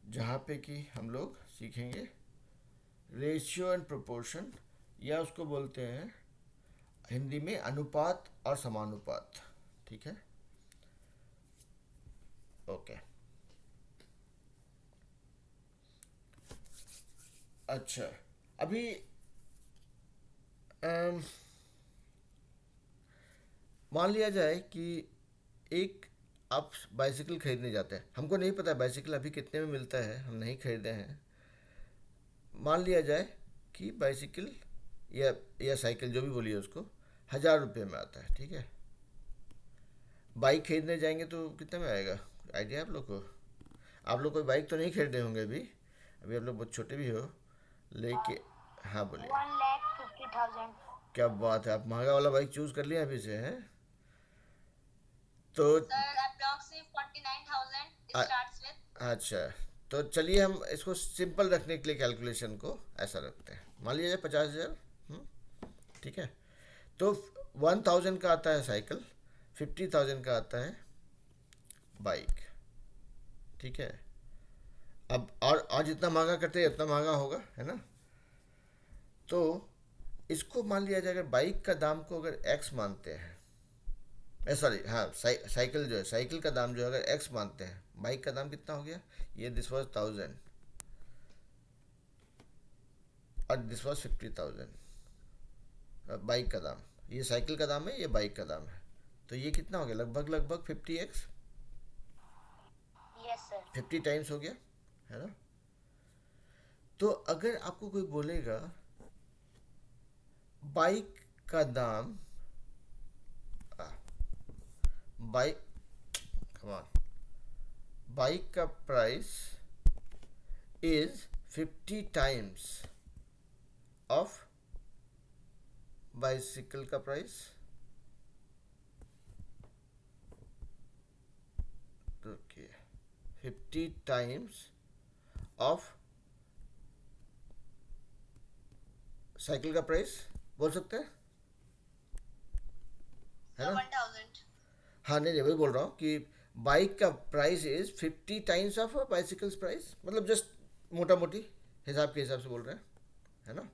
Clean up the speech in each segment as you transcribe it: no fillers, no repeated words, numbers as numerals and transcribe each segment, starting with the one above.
जहाँ पे कि हम लोग सीखेंगे रेशियो एंड प्रोपोर्शन, या उसको बोलते हैं हिंदी में अनुपात और समानुपात। ठीक है, ओके। अच्छा, अभी अम, मान लिया जाए कि एक आप बाइसिकल खरीदने जाते हैं, हमको नहीं पता बाइसिकल अभी कितने में मिलता है, हम नहीं खरीदे हैं। मान लिया जाए कि बाइसिकल या साइकिल जो भी बोलिए उसको 1,000 रुपये में आता है, ठीक है। बाइक खरीदने जाएंगे तो कितने में आएगा, आइडिया आप लोग को? आप लोग कोई बाइक तो नहीं खरीदे होंगे अभी, अभी आप लोग बहुत छोटे भी हो, लेके। हाँ बोलिए। 1,50,000। क्या बात है, आप महंगा वाला बाइक चूज कर लिया अभी से हैं। तो सर अप्रोक्सीमेट 49,000 आ, स्टार्ट्स विद। अच्छा, तो चलिए हम इसको सिंपल रखने के लिए कैलकुलेशन को ऐसा रखते हैं, मान लीजिए 50,000। ठीक है। तो 1,000 का आता है साइकिल, 50,000 का आता है बाइक। ठीक है। अब और जितना महंगा करते हैं उतना महंगा होगा, है ना। तो इसको मान लिया जाए, अगर बाइक का दाम को अगर एक्स मानते हैं, सॉरी हाँ, साइकिल जो है, साइकिल का दाम जो है अगर एक्स मानते हैं, बाइक का दाम कितना हो गया, ये दिस वॉज 1,000 और दिस वॉज 50,000। बाइक का दाम, ये साइकिल का दाम है, ये बाइक का दाम है। तो ये कितना हो गया, लगभग लगभग 50x, यस सर। 50 टाइम्स हो गया, है ना। तो अगर आपको कोई बोलेगा बाइक का दाम, बाइक, कमान, बाइक का price is 50 times of bicycle का price, okay, 50 times of cycle का प्राइस बोल सकते हैं, है सर ना। 1,000। हाँ नहीं नहीं, वही बोल रहा हूँ कि बाइक का price is 50 times of bicycles price, मतलब जस्ट मोटा मोटी हिसाब के हिसाब से बोल रहे हैं, है ना।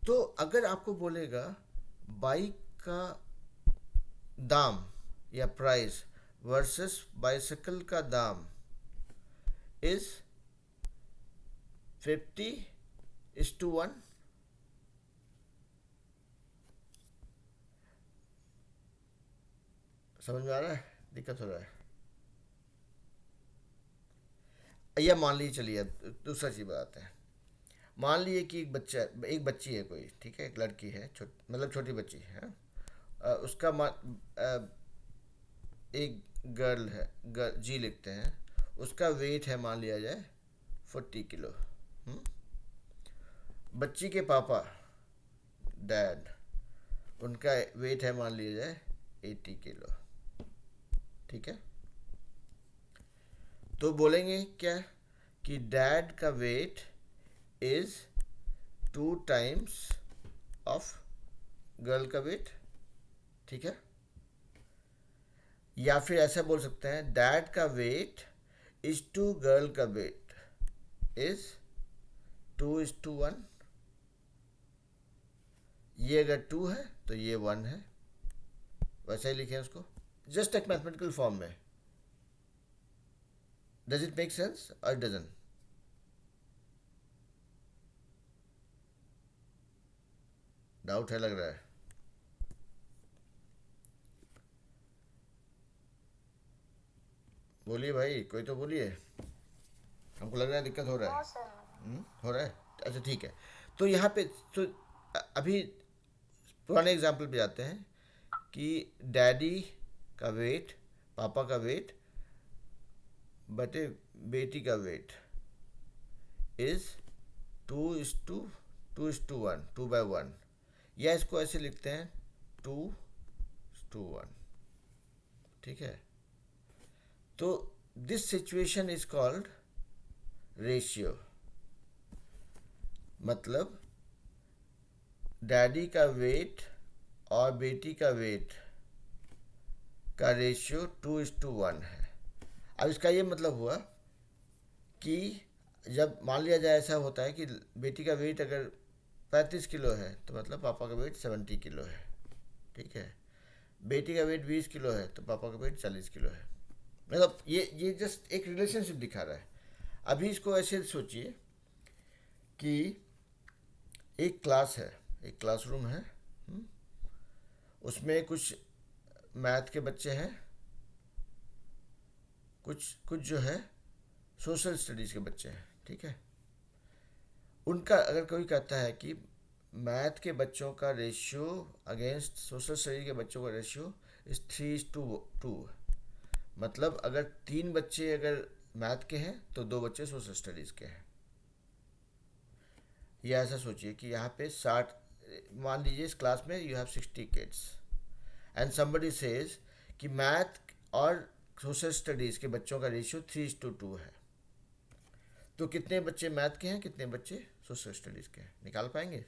तो अगर आपको बोलेगा बाइक का दाम या प्राइस वर्सेस बाइसिकल का दाम इज 50:1, समझ में आ रहा है, दिक्कत हो रहा है? या मान लीजिए, चलिए अब दूसरा चीज़ बताते हैं। मान लीजिए कि एक बच्ची है कोई, ठीक है, एक लड़की है, मतलब छोटी बच्ची है। उसका एक गर्ल है, जी लिखते हैं, उसका वेट है मान लिया जाए 40 किलो। हम्म? बच्ची के पापा, डैड, उनका वेट है मान लिया जाए 80 किलो। ठीक है। तो बोलेंगे क्या कि डैड का weight is 2 times of girl का वेट। ठीक है। या फिर ऐसा बोल सकते हैं डैड का वेट इज टू गर्ल का वेट इज 2:1। ये अगर 2 है तो ये 1 है, वैसा ही लिखें उसको, जस्ट एक मैथमेटिकल फॉर्म में। डज इट मेक सेंस और डजन? डाउट है लग रहा है। बोलिए भाई, कोई तो बोलिए, हमको लग रहा है दिक्कत हो रहा नो है। सर। हो रहा है। अच्छा ठीक है। तो यहाँ पे तो अभी पुराने एग्जाम्पल पे जाते हैं कि डैडी का वेट, पापा का वेट बटे बेटी का वेट इज 2:1, 2/1, या इसको ऐसे लिखते हैं 2:1। ठीक है। तो this situation is called ratio, मतलब डैडी का वेट और बेटी का वेट का रेशियो 2:1 है। अब इसका ये मतलब हुआ कि जब मान लिया जाए ऐसा होता है कि बेटी का वेट अगर 35 किलो है तो मतलब पापा का वेट 70 किलो है, ठीक है। बेटी का वेट 20 किलो है तो पापा का वेट 40 किलो है। मतलब ये जस्ट एक रिलेशनशिप दिखा रहा है। अभी इसको ऐसे सोचिए कि एक क्लास है, एक क्लासरूम है, उसमें कुछ मैथ के बच्चे हैं, कुछ कुछ जो है सोशल स्टडीज़ के बच्चे हैं, ठीक है। उनका अगर कोई कहता है कि मैथ के बच्चों का रेशियो अगेंस्ट सोशल स्टडी के बच्चों का रेशियो इज़ 3:2, मतलब अगर 3 बच्चे अगर मैथ के हैं तो 2 बच्चे सोशल स्टडीज़ के हैं। या ऐसा सोचिए कि यहाँ पे 60, मान लीजिए इस क्लास में you have 60 kids and somebody says कि मैथ और सोशल स्टडीज़ के बच्चों का रेशियो 3:2 है, तो कितने बच्चे मैथ के हैं, कितने बच्चे सोशल स्टडीज़ के हैं, निकाल पाएंगे?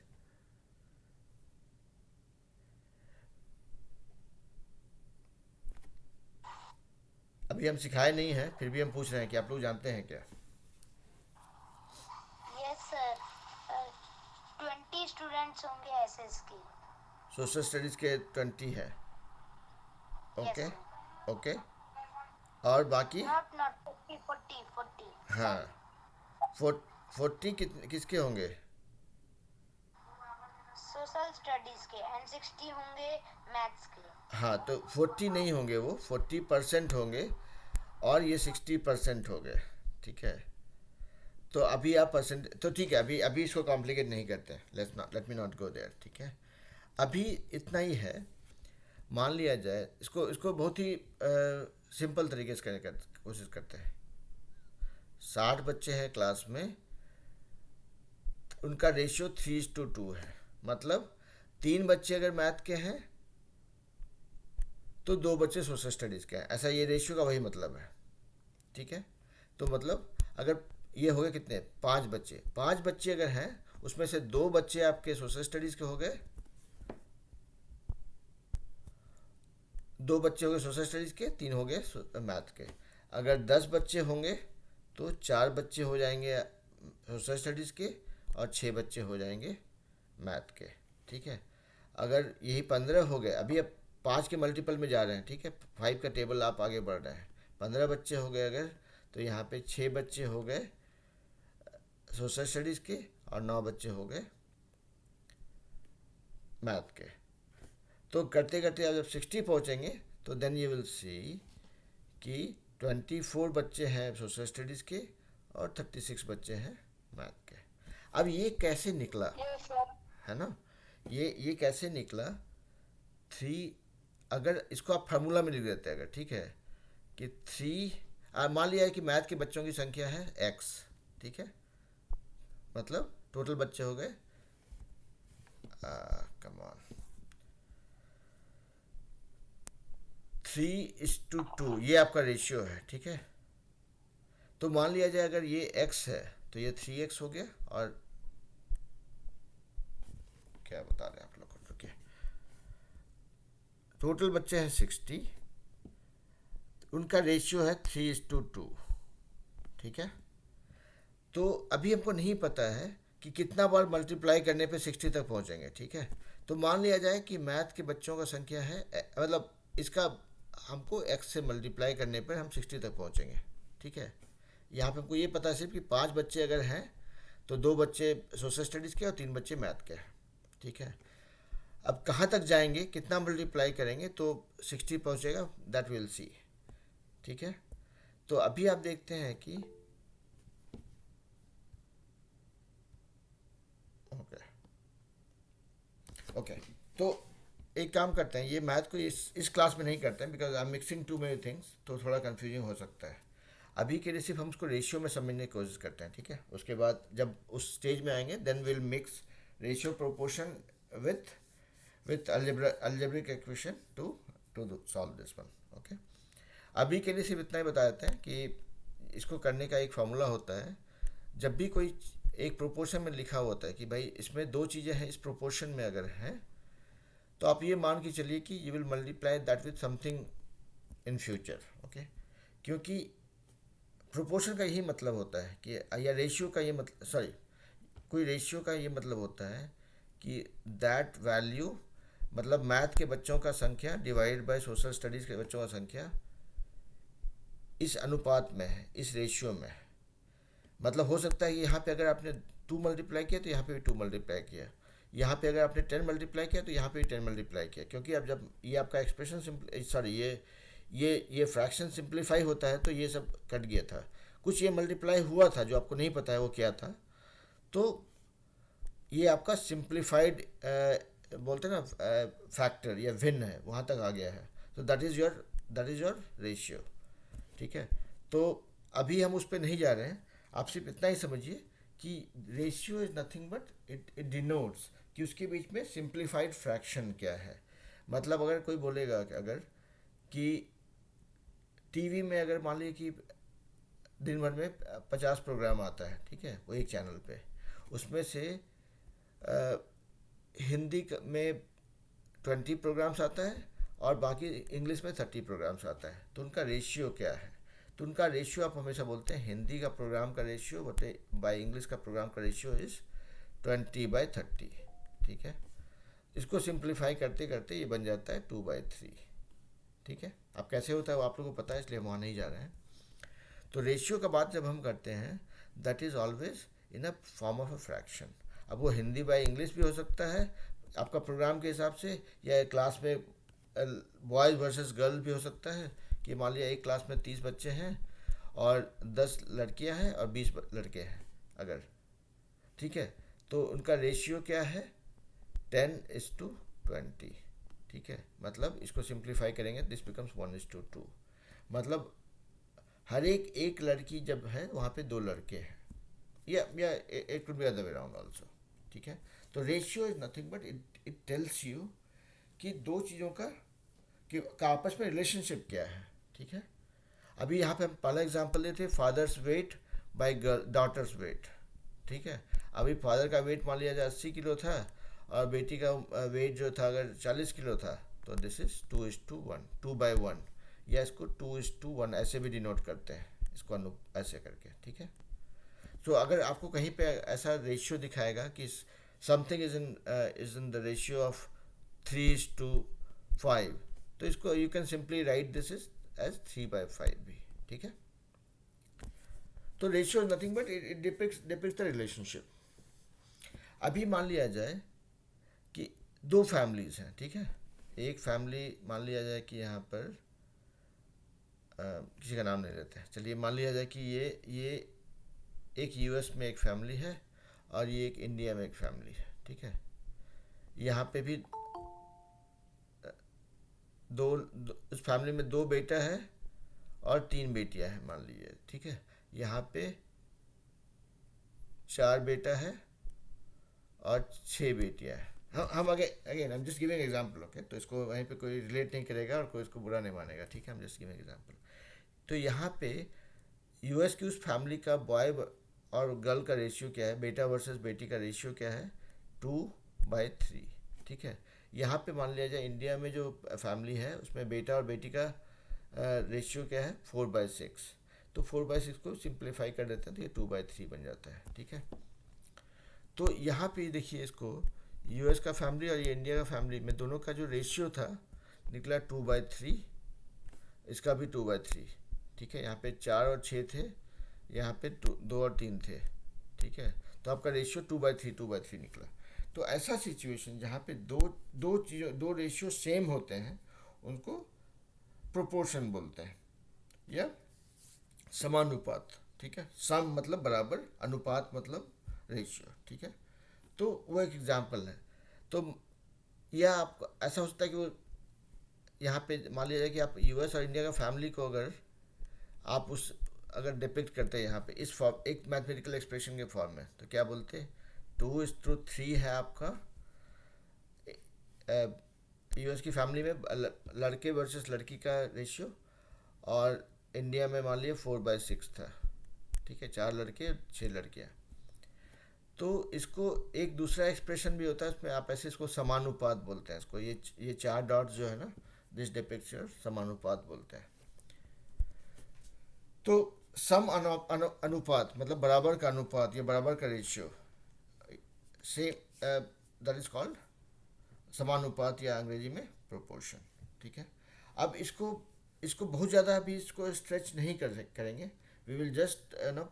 अभी हम सिखाए नहीं हैं, फिर भी हम पूछ रहे हैं कि आप लोग जानते हैं क्या? यस सर, 20 स्टूडेंट्स होंगे एसएस की। सोशल स्टडीज़ के 20 है, यस ओके सर। ओके। और बाकी? नॉट नॉट 40 हाँ, 40 कितने किसके होंगे? सोशल स्टडीज के एंड 60 होंगे मैथ्स के। हाँ, तो 40 नहीं होंगे, वो 40% होंगे और ये 60% हो गए, ठीक है। तो अभी आप परसेंट तो ठीक है, अभी अभी इसको कॉम्प्लिकेट नहीं करते, let me not go there, ठीक है। अभी इतना ही है। मान लिया जाए इसको इसको बहुत ही सिंपल तरीके से करने का कोशिश करते हैं। 60 बच्चे हैं क्लास में, उनका रेशियो 3:2 है, मतलब 3 बच्चे अगर मैथ के हैं तो 2 बच्चे सोशल स्टडीज़ के हैं, ऐसा ये रेशियो का वही मतलब है, ठीक है। तो मतलब अगर ये हो गए कितने, 5 बच्चे अगर हैं उसमें से 2 बच्चे आपके सोशल स्टडीज़ के हो गए, 2 बच्चे हो गए सोशल स्टडीज़ के, 3 हो गए मैथ के। अगर 10 बच्चे होंगे तो 4 बच्चे हो जाएंगे सोशल स्टडीज़ के और 6 बच्चे हो जाएंगे मैथ के, ठीक है। अगर यही 15 हो गए, अभी अब 5 के मल्टीपल में जा रहे हैं, ठीक है, 5 का टेबल आप आगे बढ़ रहे हैं। 15 बच्चे हो गए अगर, तो यहाँ पे 6 बच्चे हो गए सोशल स्टडीज़ के और 9 बच्चे हो गए मैथ के। तो करते करते आप जब 60 पहुँचेंगे तो देन यू विल सी कि 24 बच्चे हैं सोशल स्टडीज़ के और 36 बच्चे हैं मैथ के। अब ये कैसे निकला, यस सर। है ना, ये कैसे निकला? 3, अगर इसको आप फार्मूला में लिख देते हैं अगर, ठीक है, कि 3 मान लिया है कि मैथ के बच्चों की संख्या है x, ठीक है, मतलब टोटल बच्चे हो गए, कम ऑन, 3:2, ये आपका रेशियो है, ठीक है। तो मान लिया जाए अगर ये x है तो ये 3x हो गया, और क्या बता रहे हैं आप लोग को, रुकिए, टोटल बच्चे हैं 60, उनका रेशियो है 3:2, ठीक है। तो अभी हमको नहीं पता है कि कितना बार मल्टीप्लाई करने पे 60 तक पहुंचेंगे, ठीक है। तो मान लिया जाए कि मैथ के बच्चों का संख्या है, मतलब इसका हमको x से मल्टीप्लाई करने पर हम 60 तक पहुंचेंगे, ठीक है। यहाँ पे हमको ये पता है सिर्फ कि 5 बच्चे अगर हैं तो 2 बच्चे सोशल स्टडीज़ के और 3 बच्चे मैथ के हैं, ठीक है। अब कहाँ तक जाएंगे, कितना मल्टीप्लाई करेंगे तो 60 पहुँचेगा, दैट विल सी, ठीक है। तो अभी आप देखते हैं कि ओके ओके, तो एक काम करते हैं, ये मैथ को इस क्लास में नहीं करते हैं because I am mixing two many things, तो थोड़ा कंफ्यूजिंग हो सकता है। अभी के लिए सिर्फ हम उसको रेशियो में समझने की कोशिश करते हैं, ठीक है। उसके बाद जब उस स्टेज में आएंगे then will mix ratio proportion with algebraic equation to solve this one, okay. अभी के लिए सिर्फ इतना ही बता देते हैं कि इसको करने का एक फार्मूला होता है। जब भी कोई एक प्रोपोर्शन में लिखा होता है कि भाई इसमें 2 चीज़ें हैं, इस प्रोपोर्शन में अगर हैं तो आप ये मान के चलिए कि you will multiply that with something in future, okay. क्योंकि प्रोपोर्शन का यही मतलब होता है कि, या रेशियो का ये मतलब, सॉरी, कोई रेशियो का ये मतलब होता है कि दैट वैल्यू, मतलब मैथ के बच्चों का संख्या डिवाइड बाय सोशल स्टडीज़ के बच्चों का संख्या इस अनुपात में है, इस रेशियो में है। मतलब हो सकता है कि यहाँ पे अगर आपने 2 मल्टीप्लाई किया तो यहाँ पे भी 2 मल्टीप्लाई किया, यहाँ पे अगर आपने 10 मल्टीप्लाई किया तो यहाँ पे भी 10 मल्टीप्लाई किया, क्योंकि अब जब ये आपका एक्सप्रेशन सॉरी ये फ्रैक्शन सिंप्लीफाई होता है तो ये सब कट गया था, कुछ ये मल्टीप्लाई हुआ था जो आपको नहीं पता है वो क्या था, तो ये आपका सिंप्लीफाइड बोलते हैं ना फैक्टर या भिन्न है, वहाँ तक आ गया है। तो दैट इज़ योर रेशियो। ठीक है, तो अभी हम उस पर नहीं जा रहे हैं, आप सिर्फ इतना ही समझिए कि ratio is nothing but it denotes कि उसके बीच में सिंप्लीफाइड फ्रैक्शन क्या है। मतलब अगर कोई बोलेगा कि अगर कि टीवी में अगर मान लीजिए कि दिन भर में 50 प्रोग्राम आता है, ठीक है, वो एक चैनल पे, उसमें से हिंदी में 20 प्रोग्राम्स आता है और बाकी इंग्लिश में 30 प्रोग्राम्स आता है, तो उनका रेशियो क्या है? तो उनका रेशियो आप हमेशा बोलते हैं हिंदी का प्रोग्राम का रेशियो बटे बाय इंग्लिश का प्रोग्राम का रेशियो इज़ 20/30। ठीक है, इसको सिंप्लीफाई करते करते ये बन जाता है 2/3। ठीक है, अब कैसे होता है वो आप लोगों को पता है, इसलिए हम वहाँ नहीं जा रहे हैं। तो रेशियो का बात जब हम करते हैं that is always in a form of a fraction. अब वो हिंदी बाय इंग्लिश भी हो सकता है आपका प्रोग्राम के हिसाब से, या क्लास में बॉयज़ वर्सेस गर्ल भी हो सकता है कि मान लिया एक क्लास में 30 बच्चे हैं और 10 लड़कियां हैं और 20 लड़के हैं अगर, ठीक है, तो उनका रेशियो क्या है 10:20। ठीक है, मतलब इसको सिंप्लीफाई करेंगे दिस बिकम्स 1:2। मतलब हर एक लड़की जब है वहाँ पे 2 लड़के हैं, या it could be other way around also. ठीक है, तो ratio is nothing but it tells you कि दो चीज़ों का आपस में रिलेशनशिप क्या है। ठीक है, अभी यहाँ पे हम पहला एग्जांपल लेते हैं father's weight by daughter's weight. ठीक है, अभी फादर का वेट मान लिया जाए 80 किलो था और बेटी का वेट जो था अगर 40 किलो था, तो दिस इज 2:1, 2/1, या इसको 2:1 ऐसे भी डिनोट करते हैं, इसको ऐसे करके। ठीक है, तो अगर आपको कहीं पे ऐसा रेशियो दिखाएगा कि something is in the ratio of 3:5, तो इसको you can simply write this is as 3/5 भी। ठीक है, तो ratio is nothing but it depicts the relationship. अभी मान लिया जाए कि 2 फैमिलीज हैं। ठीक है, एक फैमिली मान लिया जाए कि यहाँ पर किसी का नाम नहीं लेते हैं, चलिए मान लिया जाए कि ये एक यूएस में एक फैमिली है और ये एक इंडिया में एक फैमिली है। ठीक है, यहाँ पे भी उस फैमिली में 2 बेटा है और 3 बेटियां हैं मान लीजिए। ठीक है, यहाँ पे 4 बेटा है और 6 बेटियां हैं। हम again I am just giving example, okay, तो इसको वहीं पे कोई रिलेट नहीं करेगा और कोई इसको बुरा नहीं मानेगा। ठीक है, हम जस्ट गिविंग एग्जांपल। तो यहाँ पे यूएस की उस फैमिली का बॉय और गर्ल का रेशियो क्या है, बेटा वर्सेस बेटी का रेशियो क्या है, 2/3। ठीक है, यहाँ पे मान लिया जाए इंडिया में जो फैमिली है उसमें बेटा और बेटी का रेशियो क्या है, 4/6। तो 4/6 को सिंप्लीफाई कर देते हैं तो ये 2/3 बन जाता है। ठीक है, तो यहाँ पे देखिए इसको यूएस का फैमिली और ये इंडिया का फैमिली में दोनों का जो रेशियो था निकला 2/3, इसका भी 2/3। ठीक है, यहाँ पे 4 और 6 थे, यहाँ पे 2 और 3 थे। ठीक है, तो आपका रेशियो 2/3 निकला। तो ऐसा सिचुएशन जहाँ पे दो रेशियो सेम होते हैं उनको प्रोपोर्शन बोलते हैं या समानुपात। ठीक है, सम मतलब बराबर, अनुपात मतलब रेशियो। ठीक है, तो वो एक एग्जाम्पल है। तो यह आपको ऐसा होता है कि वो यहाँ पे मान लिया जाए कि आप यूएस और इंडिया का फैमिली को आप अगर डिपिक्ट करते हैं यहाँ पे इस फॉर्म, एक मैथमेटिकल एक्सप्रेशन के फॉर्म में, तो क्या बोलते हैं, 2:3 है आपका यूएस की फैमिली में लड़के वर्सेस लड़की का रेशियो, और इंडिया में मान लिया 4/6 था। ठीक है, 4 लड़के 6 लड़कियाँ। तो इसको एक दूसरा एक्सप्रेशन भी होता है, इसमें आप ऐसे इसको समानुपात बोलते हैं। इसको ये 4 डॉट्स जो है ना, दिस डिपिक्ट्स योर समानुपात बोलते हैं। तो सम अनुपात मतलब बराबर का अनुपात या बराबर का ratio say that is called समानुपात या अंग्रेजी में प्रोपोर्शन। ठीक है। अब इसको इसको बहुत ज़्यादा अभी इसको स्ट्रेच नहीं करेंगे। We will just no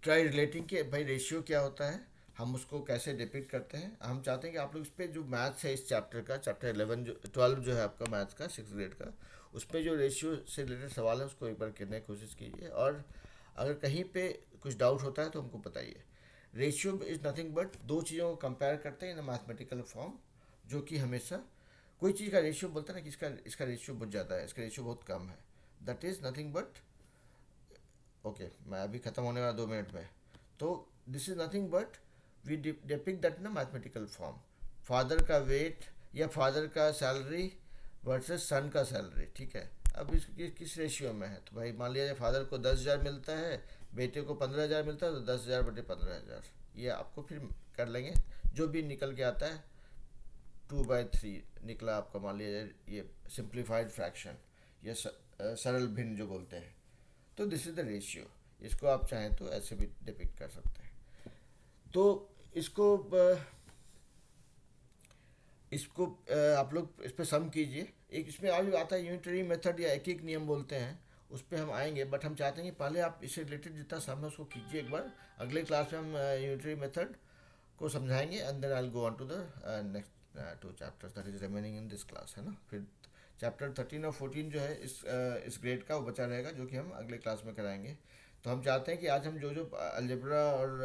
try relating कि भाई रेशियो क्या होता है, हम उसको कैसे डिपिक्ट करते हैं। हम चाहते हैं कि आप लोग इस पर जो मैथ्स है इस चैप्टर का, चैप्टर 11 जो 12 जो है आपका मैथ्स का 6th ग्रेड का, उस पर जो रेशियो से रिलेटेड सवाल है उसको एक बार करने की कोशिश कीजिए। और अगर कहीं पे कुछ डाउट होता है तो हमको बताइए। रेशियो इज़ नथिंग बट दो चीज़ों को कंपेयर करते हैं इन मैथमेटिकल फॉर्म, जो कि हमेशा कोई चीज़ का रेशियो बोलते हैं ना कि इसका रेशियो बहुत ज़्यादा है, इसका रेशियो बहुत कम है, that is nothing but okay मैं अभी ख़त्म होने वाला 2 मिनट में। तो this is nothing but we depict that ना मैथमेटिकल फॉर्म। फादर का वेट या फादर का सैलरी वर्सेस सन का सैलरी। ठीक है। अब किस रेशियो में है, तो भाई मान लिया जाए फादर को 10,000 मिलता है, बेटे को 15,000 मिलता है, तो 10,000 बटे 15,000 ये आपको फिर कर लेंगे। जो भी निकल के आता है 2/3 निकला आपका, मान लिया जाए ये सिंप्लीफाइड फ्रैक्शन या सरल भिन्न जो बोलते हैं। तो दिस इज़ द रेशियो। इसको आप चाहें तो ऐसे भी डिपिक्ट कर सकते हैं। तो इसको इसको आप लोग इस पर सम कीजिए। एक इसमें और भी आता है यूनिटरी मेथड या एक एक नियम बोलते हैं, उस पर हम आएंगे। बट हम चाहते हैं कि पहले आप इससे रिलेटेड जितना सम है उसको कीजिए एक बार। अगले क्लास में हम यूनिटरी मेथड को समझाएंगे and then I will go on to the next 2 chapters that is remaining in this class, है ना। फिर चैप्टर 13 और 14 जो है इस ग्रेड का वो बचा रहेगा, जो कि हम अगले क्लास में कराएंगे। तो हम चाहते हैं कि आज हम जो जो अलजेब्रा और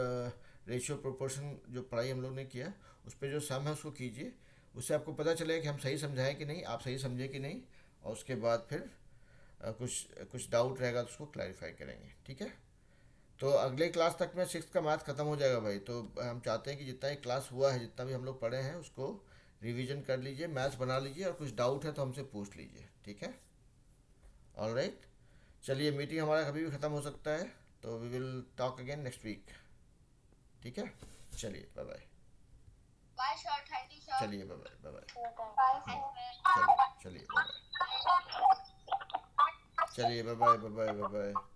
रेशियो प्रोपोर्शन जो पढ़ाई हम लोग ने किया, उस पर जो सम है उसको कीजिए। उससे आपको पता चलेगा कि हम सही समझाएं कि नहीं, आप सही समझे कि नहीं, और उसके बाद फिर कुछ कुछ डाउट रहेगा तो उसको क्लैरिफाई करेंगे। ठीक है। तो अगले क्लास तक में 6th का मैथ ख़त्म हो जाएगा भाई। तो हम चाहते हैं कि जितना ही क्लास हुआ है, जितना भी हम लोग पढ़े हैं, उसको रिवीजन कर लीजिए, मैथ्स बना लीजिए, और कुछ डाउट है तो हमसे पूछ लीजिए। ठीक है। All right. चलिए, मीटिंग हमारा कभी भी ख़त्म हो सकता है, तो we will talk again next week. ठीक है। चलिए bye bye. Bye sir, thank you sir. चलिए bye bye bye bye. Bye sir. चलिए चलिए बाय बाय। चलिए bye bye bye bye bye bye.